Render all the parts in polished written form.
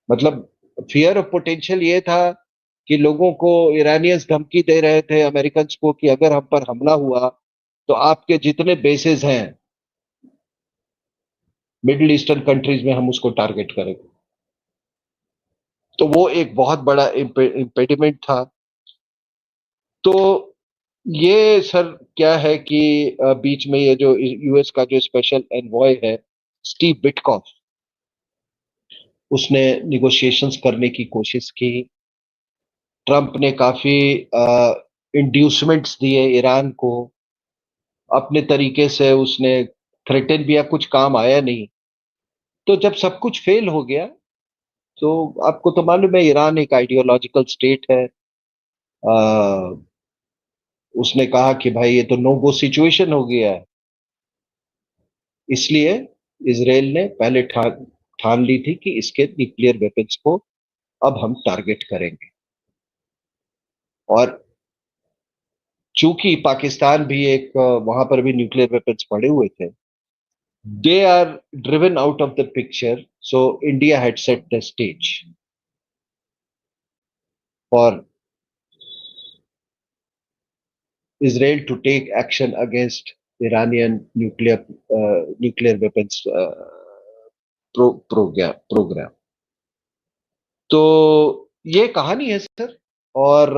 मतलब fear of potential ये था कि लोगों को ईरानियंस धमकी दे रहे थे अमेरिकन को कि अगर हम पर हमला हुआ तो आपके जितने बेसेस हैं मिडिल ईस्टर्न कंट्रीज में हम उसको टारगेट करेंगे। तो वो एक बहुत बड़ा इम्पेडिमेंट था। तो ये सर क्या है कि बीच में ये जो यूएस का जो स्पेशल एनवॉय है स्टीव विटकॉफ, उसने निगोशिएशंस करने की कोशिश की। ट्रंप ने काफी इंड्यूसमेंट्स दिए ईरान को, अपने तरीके से उसने थ्रेटन भी, कुछ काम आया नहीं। तो जब सब कुछ फेल हो गया, तो आपको तो मालूम है ईरान एक आइडियोलॉजिकल स्टेट है। आ, उसने कहा कि भाई ये तो नो गो सिचुएशन हो गया है, इसलिए इसराइल ने पहले ठान ली थी कि इसके न्यूक्लियर वेपन्स को अब हम टारगेट करेंगे। और चूंकि पाकिस्तान भी एक वहां पर भी न्यूक्लियर वेपन्स पड़े हुए थे, they are driven out of the picture, so India had set the stage for Israel to take action against Iranian nuclear weapons program. तो ये कहानी है सर। और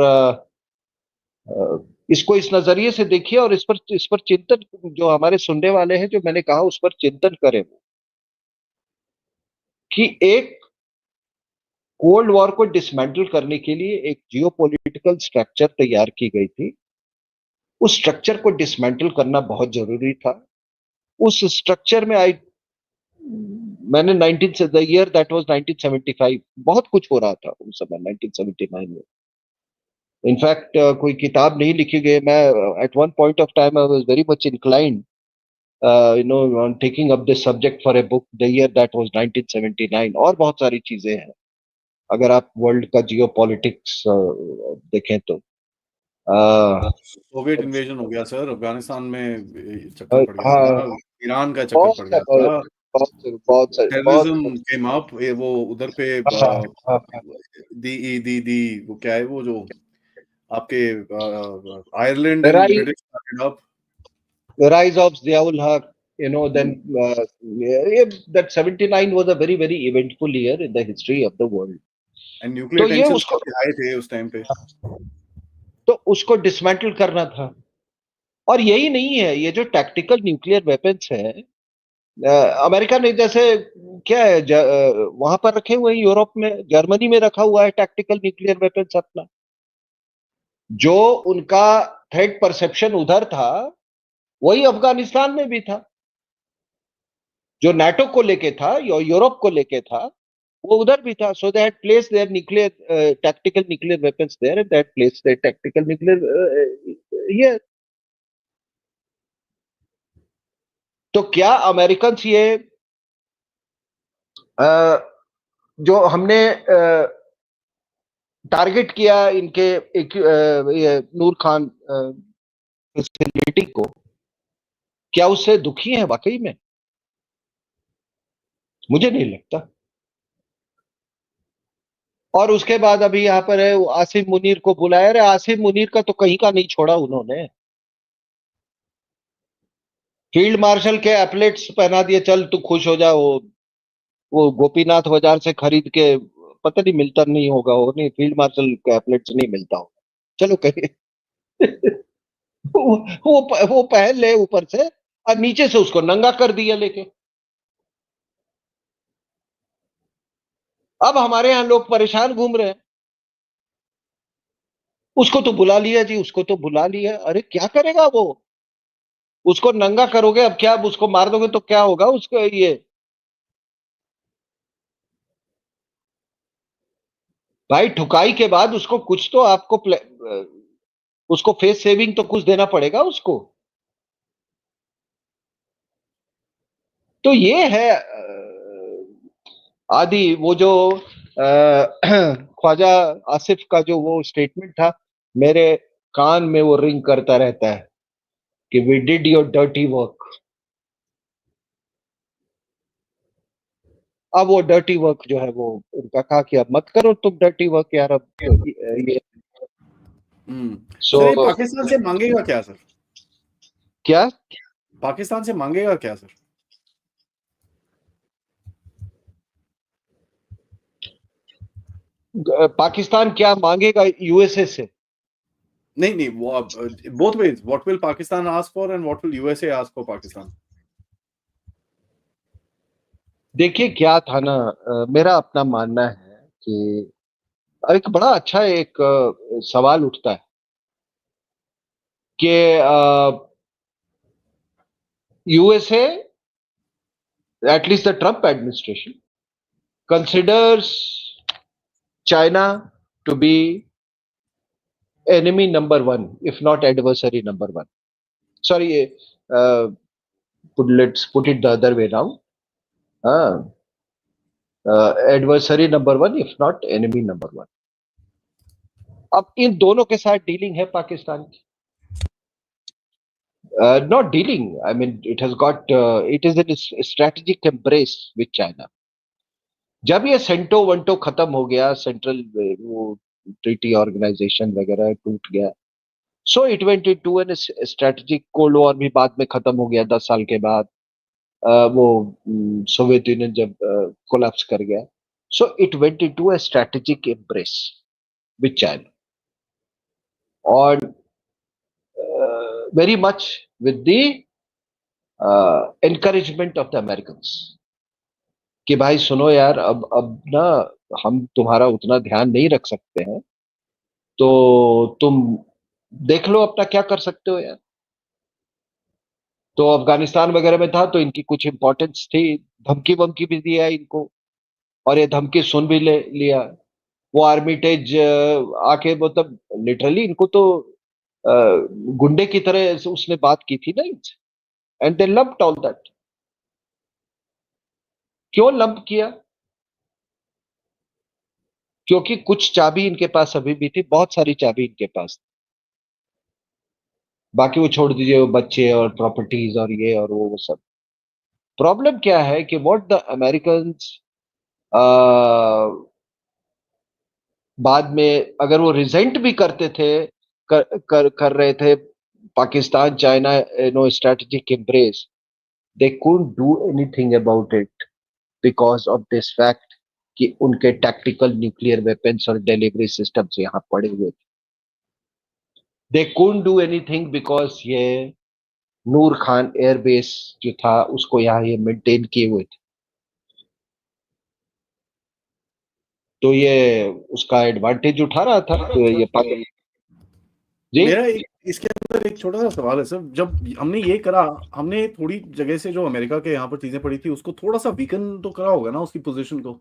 इसको इस नजरिए से देखिए और इस पर चिंतन, जो हमारे सुनने वाले हैं, जो मैंने कहा उस पर चिंतन करें वो, कि एक कोल्ड वॉर को डिसमेंटल करने के लिए एक जियोपॉलिटिकल स्ट्रक्चर तैयार की गई थी। उस स्ट्रक्चर को डिसमेंटल करना बहुत जरूरी था। उस स्ट्रक्चर में आई मैंने 19 से द ईयर दैट वाज 1975, बहुत कुछ हो रहा था उस समय 1979 में। इनफैक्ट कोई किताब नहीं लिखी गई। मैं at one point of time I was very much inclined on taking up this subject for a book, the year that was 1979। और बहुत सारी चीजें हैं अगर आप वर्ल्ड का जियो पॉलिटिक्स देखें तो। सोवियत इन्वेजन हो गया सर, अफगानिस्तान में चक्कर पड़ गया हाँ, था, ईरान का चक्कर बहुत पड़ गया सारे था, बहुत टेररिज्म केम अप, ये वो उधर पे हाँ, हाँ, हाँ। दी वो क्या है वो जो आपके Ireland and rise British started up, rise of Ziaul Haq, then yeah, that 79 was a very, very eventful year in the history of the world. And तो न्यूक्लियर ये टेंशन उसको काफी हाई थे उस टाइम पे। तो उसको डिसमेंटल करना था। और यही नहीं है, ये जो टैक्टिकल न्यूक्लियर वेपन्स है, अमेरिका ने जैसे क्या है, वहां पर रखे हुए हैं, यूरोप में, जर्मनी में रखा हुआ है टैक्टिकल न्यूक्लियर वेपन्स अपना। जो उनका थ्रेट परसेप्शन उधर था, वही अफगानिस्तान में भी था। जो नाटो को लेके था या यूरोप को लेके था, वो उधर भी था। So they had placed there nuclear tactical nuclear weapons there, and that place there tactical nuclear here. तो क्या अमेरिकन ये जो हमने टारगेट किया इनके ये नूर खान फैसिलिटी को, क्या उससे दुखी है वाकई में? मुझे नहीं लगता। और उसके बाद अभी यहाँ पर है आसिम मुनीर को बुलाया। अरे आसिम मुनीर का तो कहीं का नहीं छोड़ा उन्होंने। फील्ड मार्शल के एपलेट्स पहना दिए, चल तू खुश हो जा। वो गोपीनाथ बाजार से खरीद के, पता नहीं मिलता नहीं होगा वो, नहीं फील्ड मार्शल के एपलेट्स नहीं मिलता होगा, चलो कहीं वो पहन ले ऊपर से, और नीचे से उसको नंगा कर दिया लेके। अब हमारे यहाँ लोग परेशान घूम रहे हैं। उसको तो बुला लिया जी, उसको तो बुला लिया। अरे क्या करेगा वो? उसको नंगा करोगे, अब क्या, अब उसको मार दोगे तो क्या होगा उसको? ये भाई ठुकाई के बाद उसको कुछ तो आपको उसको फेस सेविंग तो कुछ देना पड़ेगा उसको। तो ये है आदि वो जो ख्वाजा आसिफ का जो वो स्टेटमेंट था, मेरे कान में वो रिंग करता रहता है कि we did your dirty work. अब वो डर्टी वर्क जो है वो उनका कहा कि अब मत करो तुम डर्टी वर्क यार, अब ये सर ये सो पाकिस्तान से मांगेगा क्या सर? क्या पाकिस्तान से मांगेगा क्या सर? पाकिस्तान क्या मांगेगा यूएसए से? नहीं नहीं, वो both ways, what will Pakistan ask for and what will USA ask for Pakistan? देखिए क्या था ना, मेरा अपना मानना है कि एक बड़ा अच्छा एक सवाल उठता है कि USA, at least the Trump administration, considers China to be enemy number one, if not adversary number one. Sorry, let's put it the other way around. Uh, adversary number one, if not enemy number one. अब इन दोनों के साथ dealing है पाकिस्तान की, not dealing. I mean, it has got, it is in a strategic embrace with China. जब ये CentOS वंटो खत्म हो गया, सेंट्रल वो ट्रीटी ऑर्गेनाइजेशन वगैरह टूट गया, so it went into an strategic cold war भी बाद में खत्म हो गया 10 साल के बाद, वो सोवियत यूनियन जब कोलैप्स कर गया, so it went into a strategic embrace with China, और very much with the encouragement of the Americans कि भाई सुनो यार, अब ना हम तुम्हारा उतना ध्यान नहीं रख सकते हैं, तो तुम देख लो अपना क्या कर सकते हो यार। तो अफगानिस्तान वगैरह में था तो इनकी कुछ इंपॉर्टेंस थी, धमकी वमकी भी दिया इनको, और ये धमकी सुन भी लिया। वो आर्मिटेज आके मतलब लिटरली इनको तो अ, गुंडे की तरह उसने बात की थी ना इनसे, and they loved all that. क्यों लंप किया? क्योंकि कुछ चाबी इनके पास अभी भी थी, बहुत सारी चाबी इनके पास। बाकी वो छोड़ दीजिए, वो बच्चे और प्रॉपर्टीज और ये और वो सब। प्रॉब्लम क्या है कि व्हाट द अमेरिकन बाद में अगर वो रिजेंट भी करते थे, कर रहे थे Pakistan China strategic embrace, they couldn't do anything about it because of this fact कि उनके टैक्टिकल न्यूक्लियर वेपन्स और डिलीवरी सिस्टम्स यहाँ पड़े हुए थे। They couldn't do anything because ये नूर खान एयरबेस जो था उसको यहाँ ये मेंटेन किए हुए थे, तो ये उसका एडवांटेज उठा रहा था तो ये पाकिस्तान जी। मेरा एक इसके अंदर एक छोटा सा सवाल है सर, जब हमने ये करा, हमने थोड़ी जगह से जो अमेरिका के यहाँ पर चीजें पड़ी थी उसको थोड़ा सा वीकन तो करा होगा ना उसकी पोजीशन को?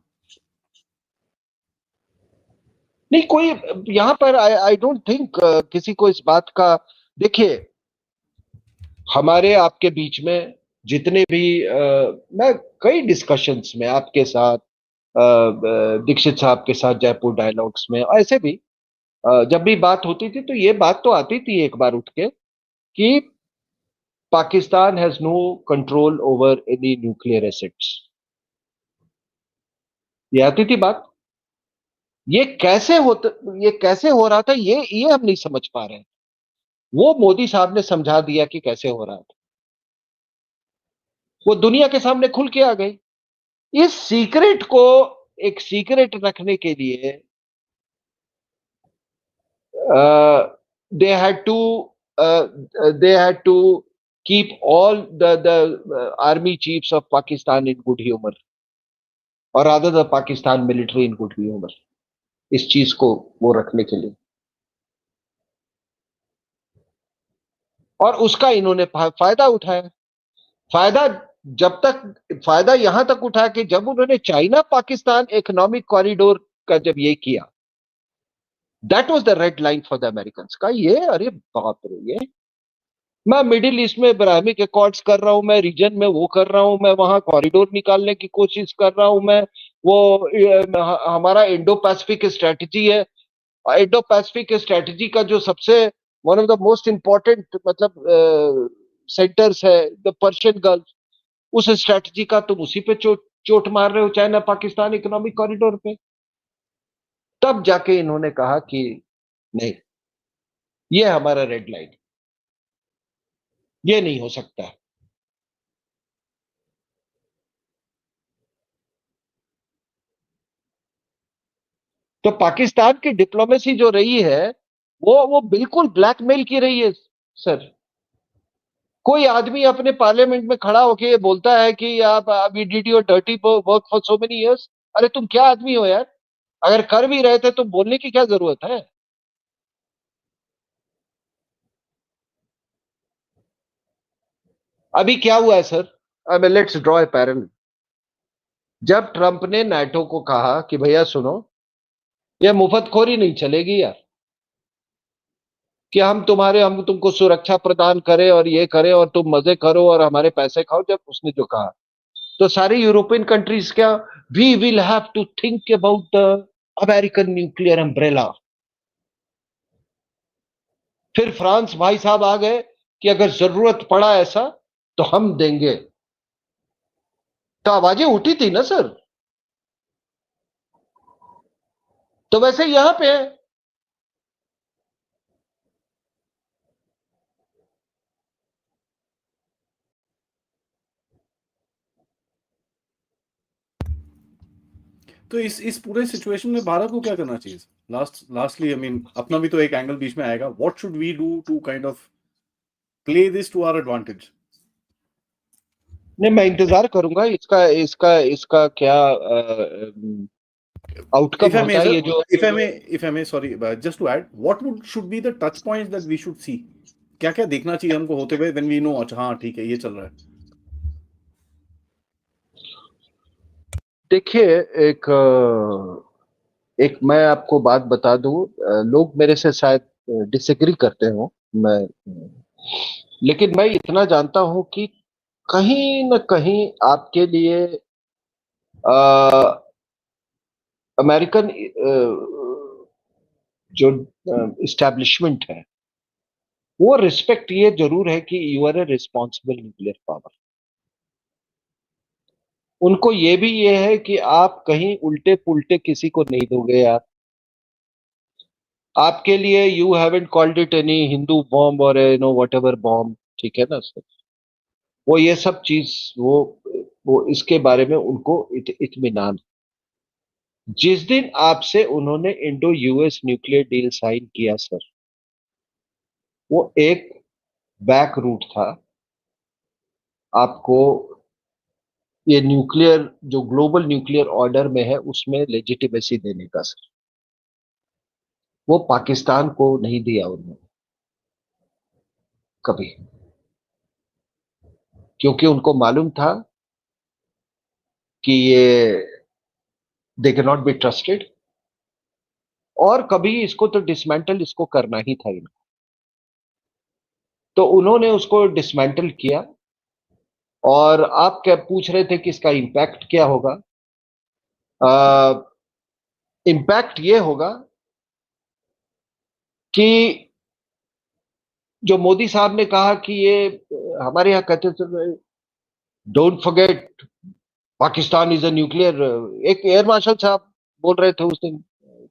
नहीं कोई यहाँ पर आई डोंट थिंक किसी को इस बात का, देखिए हमारे आपके बीच में जितने भी मैं कई डिस्कशंस में आपके साथ, दीक्षित साहब के साथ जयपुर डायलॉग्स में ऐसे भी जब भी बात होती थी तो ये बात तो आती थी एक बार उठ के कि Pakistan has no control over any nuclear assets, ये आती थी बात। ये कैसे होता, ये कैसे हो रहा था, ये हम नहीं समझ पा रहे हैं। वो मोदी साहब ने समझा दिया कि कैसे हो रहा था, वो दुनिया के सामने खुल के आ गई। इस सीक्रेट को एक सीक्रेट रखने के लिए they had to they had to keep all the army chiefs of Pakistan in good humour, और rather the Pakistan military in good humour, इस चीज को वो रखने के लिए। और उसका इन्होंने फायदा उठाया। फायदा जब तक फायदा यहां तक उठा कि जब उन्होंने चाइना पाकिस्तान इकोनॉमिक कॉरिडोर का जब ये किया, that was the red line for the American का। ये अरे बाप रे, ये मैं मिडिल ईस्ट में इब्राहिमिक अकॉर्ड्स कर रहा हूं, मैं रीजन में वो कर रहा हूं, मैं वहां कॉरिडोर निकालने की कोशिश कर रहा हूं, मैं वो हमारा इंडो पैसिफिक स्ट्रेटजी है, इंडो पैसिफिक स्ट्रेटजी का जो सबसे one of the most important मतलब सेंटर्स है द पर्शियन गल्फ, उस स्ट्रेटजी का तुम उसी पे चोट मार रहे हो चाइना पाकिस्तान इकोनॉमिक कॉरिडोर पे। तब जाके इन्होंने कहा कि नहीं, ये हमारा रेड लाइन, ये नहीं हो सकता। तो पाकिस्तान की डिप्लोमेसी जो रही है वो बिल्कुल ब्लैकमेल की रही है सर। कोई आदमी अपने पार्लियामेंट में खड़ा होके ये बोलता है कि आप we did your dirty work for so many years. अरे तुम क्या आदमी हो यार? अगर कर भी रहे थे तो बोलने की क्या जरूरत है? अभी क्या हुआ है सर? अब लेट्स ड्रॉ ए पैरेलल। जब ट्रंप ने नाटो को कहा कि भैया सुनो, ये मुफ्तखोरी नहीं चलेगी यार, कि हम तुमको सुरक्षा प्रदान करें और ये करें और तुम मजे करो और हमारे पैसे खाओ। जब उसने जो कहा तो सारी यूरोपियन कंट्रीज क्या, we will have to think about the American nuclear umbrella. फिर फ्रांस भाई साहब आ गए कि अगर जरूरत पड़ा ऐसा तो हम देंगे। तो आवाजें उठी थी ना सर। तो वैसे यहां पे है। तो इस पूरे सिचुएशन में भारत को क्या करना चाहिए? लास्टली आई मीन अपना भी तो एक एंगल बीच में आएगा। What should we do to kind of play this to our advantage? नहीं, मैं इंतजार करूंगा इसका इसका इसका क्या आउटकम If I may, होता है sir, ये जो। sorry, just to add, what should be the touch points that we should see? क्या क्या देखना चाहिए हमको होते हुए when we know अच्छा हाँ ठीक है ये चल रहा है। देखिए, एक एक मैं आपको बात बता दूं, लोग मेरे से शायद डिसएग्री करते हो, मैं लेकिन मैं इतना जानता हूं कि कहीं न कहीं आपके लिए अमेरिकन जो इस्टेब्लिशमेंट है वो रिस्पेक्ट ये जरूर है कि you are a responsible nuclear power. उनको ये है कि आप कहीं उल्टे पुल्टे किसी को नहीं दोगे यार। आपके लिए you haven't called it any Hindu bomb और नो वट एवर बॉम्ब, ठीक है ना सर? वो ये सब चीज वो इसके बारे में उनको इत्मीनान। जिस दिन आपसे उन्होंने Indo US nuclear deal sign किया सर, वो एक बैक रूट था आपको ये न्यूक्लियर जो ग्लोबल न्यूक्लियर ऑर्डर में है उसमें लेजिटिमेसी देने का सर। वो पाकिस्तान को नहीं दिया उन्होंने कभी, क्योंकि उनको मालूम था कि ये they can not be trusted, और कभी इसको तो डिसमेंटल इसको करना ही था इनको। तो उन्होंने उसको डिसमेंटल किया। और आप क्या पूछ रहे थे कि इसका इम्पैक्ट क्या होगा? इम्पैक्ट ये होगा कि जो मोदी साहब ने कहा कि ये हमारे यहाँ कहते थे don't forget Pakistan is a nuclear. एक एयर मार्शल साहब बोल रहे थे उस दिन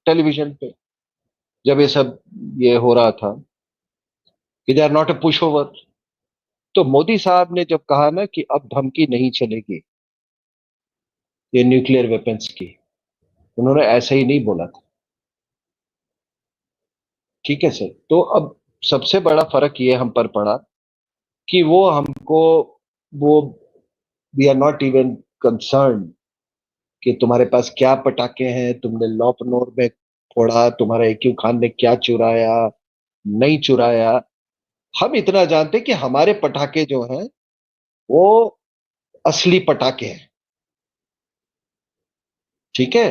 टेलीविजन पे जब ये सब ये हो रहा था कि they are not a push over. तो मोदी साहब ने जब कहा ना कि अब धमकी नहीं चलेगी ये न्यूक्लियर वेपन्स की, उन्होंने ऐसे ही नहीं बोला था। ठीक है सर। तो अब सबसे बड़ा फर्क ये हम पर पड़ा कि वो हमको वो we are not even concern कि तुम्हारे पास क्या पटाखे हैं, तुमने लॉपनोर में फोड़ा, तुम्हारा एक्यू खान ने क्या चुराया नहीं चुराया। हम इतना जानते कि हमारे पटाखे जो हैं वो असली पटाखे हैं। ठीक है।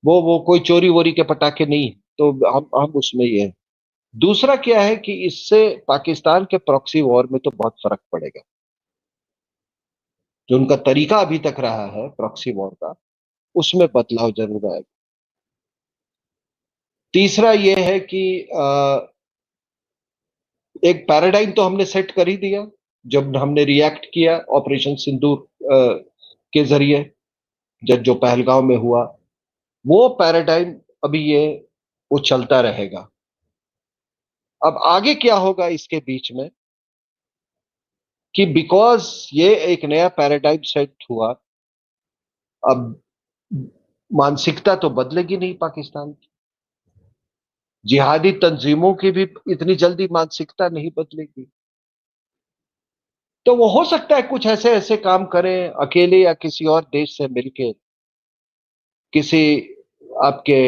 वो कोई चोरी वोरी के पटाखे नहीं। तो हम उसमें ये है। दूसरा क्या है कि इससे पाकिस्तान के प्रॉक्सी वॉर में तो बहुत फर्क पड़ेगा। जो उनका तरीका अभी तक रहा है प्रॉक्सी वॉर का, उसमें बदलाव जरूर आएगा। तीसरा यह है कि एक पैराडाइम तो हमने सेट कर ही दिया। जब हमने रिएक्ट किया ऑपरेशन सिंदूर के जरिए, जो पहलगांव में हुआ, वो पैराडाइम अभी वो चलता रहेगा। अब आगे क्या होगा इसके बीच में, कि बिकॉज ये एक नया पैराडाइम सेट हुआ, अब मानसिकता तो बदलेगी नहीं पाकिस्तान की, जिहादी तंजीमों की भी इतनी जल्दी मानसिकता नहीं बदलेगी। तो वो हो सकता है कुछ ऐसे ऐसे काम करें अकेले या किसी और देश से मिलके, किसी आपके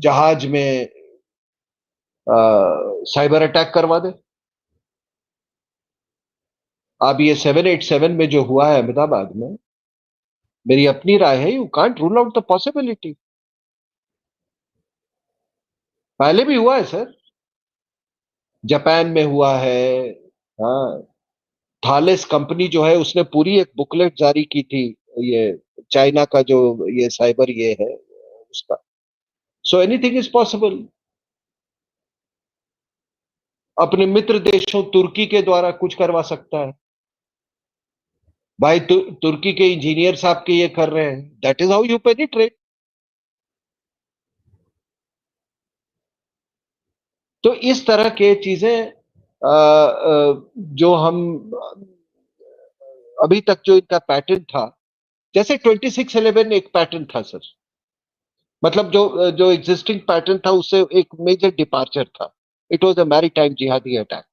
जहाज में साइबर अटैक करवा दे। अब ये 787 में जो हुआ है अहमदाबाद में, मेरी अपनी राय है, you can't rule out the possibility. पहले भी हुआ है सर, जापान में हुआ है। हाँ, थालेस कंपनी जो है उसने पूरी एक बुकलेट जारी की थी, ये चाइना का जो ये साइबर ये है उसका। So anything is possible. अपने मित्र देशों तुर्की के द्वारा कुछ करवा सकता है भाई। तुर्की के इंजीनियर साहब के ये कर रहे हैं, that is how you penetrate. तो इस तरह के चीजें जो हम अभी तक जो इनका पैटर्न था, जैसे 2611 एक पैटर्न था सर, मतलब जो जो एग्जिस्टिंग पैटर्न था उससे एक मेजर डिपार्चर था। इट वाज अ मैरीटाइम जिहादी अटैक।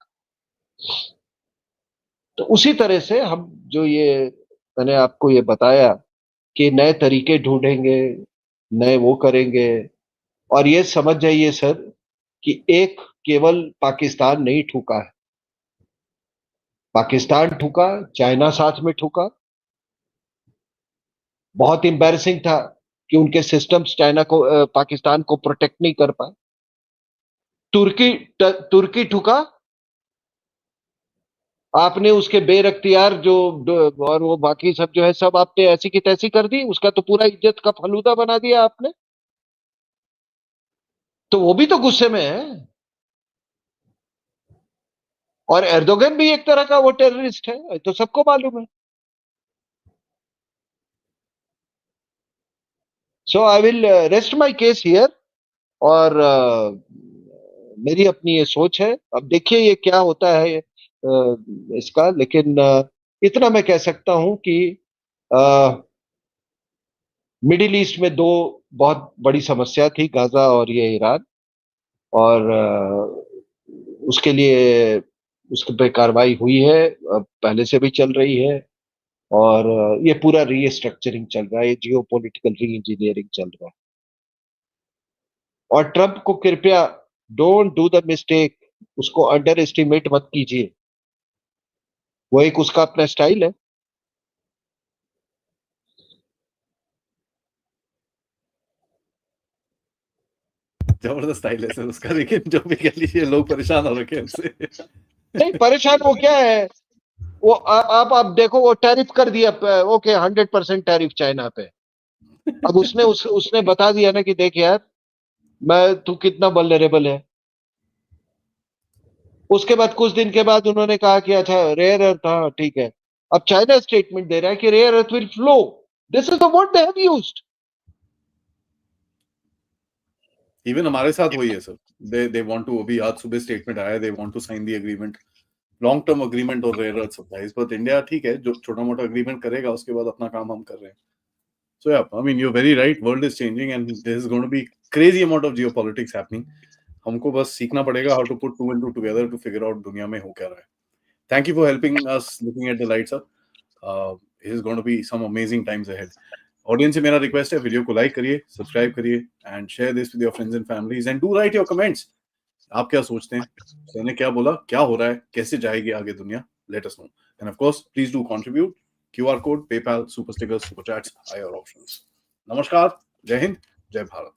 तो उसी तरह से हम जो ये मैंने आपको ये बताया कि नए तरीके ढूंढेंगे, नए वो करेंगे। और ये समझ जाइए सर कि एक केवल पाकिस्तान नहीं ठुका है, पाकिस्तान ठुका, चाइना साथ में ठुका। बहुत एम्बैरेसिंग था कि उनके सिस्टम्स चाइना को पाकिस्तान को प्रोटेक्ट नहीं कर पाए। तुर्की ठुका, आपने उसके बेरख्तियार जो और वो बाकी सब जो है सब आपने ऐसी की तैसी कर दी, उसका तो पूरा इज्जत का फलूदा बना दिया आपने। तो वो भी तो गुस्से में है। और एर्दोगन भी एक तरह का वो टेररिस्ट है, तो सबको मालूम है। So I will rest my case here. और मेरी अपनी ये सोच है, अब देखिए ये क्या होता है इसका। लेकिन इतना मैं कह सकता हूं कि मिडिल ईस्ट में दो बहुत बड़ी समस्या थी, गाजा और ये ईरान। और उसके लिए उसके पे कार्रवाई हुई है, पहले से भी चल रही है। और ये पूरा रीस्ट्रक्चरिंग चल रहा है, ये जियो पॉलिटिकल री इंजीनियरिंग चल रहा है। और ट्रंप को कृपया डोंट डू द मिस्टेक, उसको अंडर एस्टिमेट मत कीजिए। वो एक उसका अपना स्टाइल है। जबरदस्त स्टाइल है सर उसका, लेकिन जो भी कह लीजिए लोग परेशान हो रखे हैं उससे। नहीं परेशान वो क्या है, वो आप देखो वो टैरिफ कर दिया, ओके 100% टैरिफ चाइना पे। अब उसने बता दिया ना कि देख यार, मैं तू कितना वल्नरेबल है। उसके बाद कुछ दिन के बाद उन्होंने कहा कि अच्छा रेयर अर्थ, हाँ ठीक है। अब चाइना स्टेटमेंट दे रहा है कि rare earth will flow. This is the word they have used. Even हमारे साथ वही है सर, दे वांट टू, अभी आज सुबह स्टेटमेंट आया, they want to sign the agreement, long term agreement और rare earth supplies. But India ठीक है, जो छोटा मोटा एग्रीमेंट करेगा उसके बाद अपना काम हम कर रहे हैं। So yeah, I mean, you're very right. World is changing, and there's going to be crazy amount of geopolitics happening. हमको बस सीखना पड़ेगा how to put two and two together to figure out दुनिया में हो क्या रहा है. Thank you for helping us looking at the lights up. It is going to be some amazing times ahead. Audience से मेरा रिक्वेस्ट है, video को लाइक करिए, सब्सक्राइब करिए and share this with your friends and families and do right your comments. आप क्या सोचते हैं, सर ने क्या बोला, क्या हो रहा है, कैसे जाएगी आगे दुनिया? Let us know. End of course please do contribute. QR code, PayPal, super stickers, super chats are your options. नमस्कार, जय हिंद, जय भारत.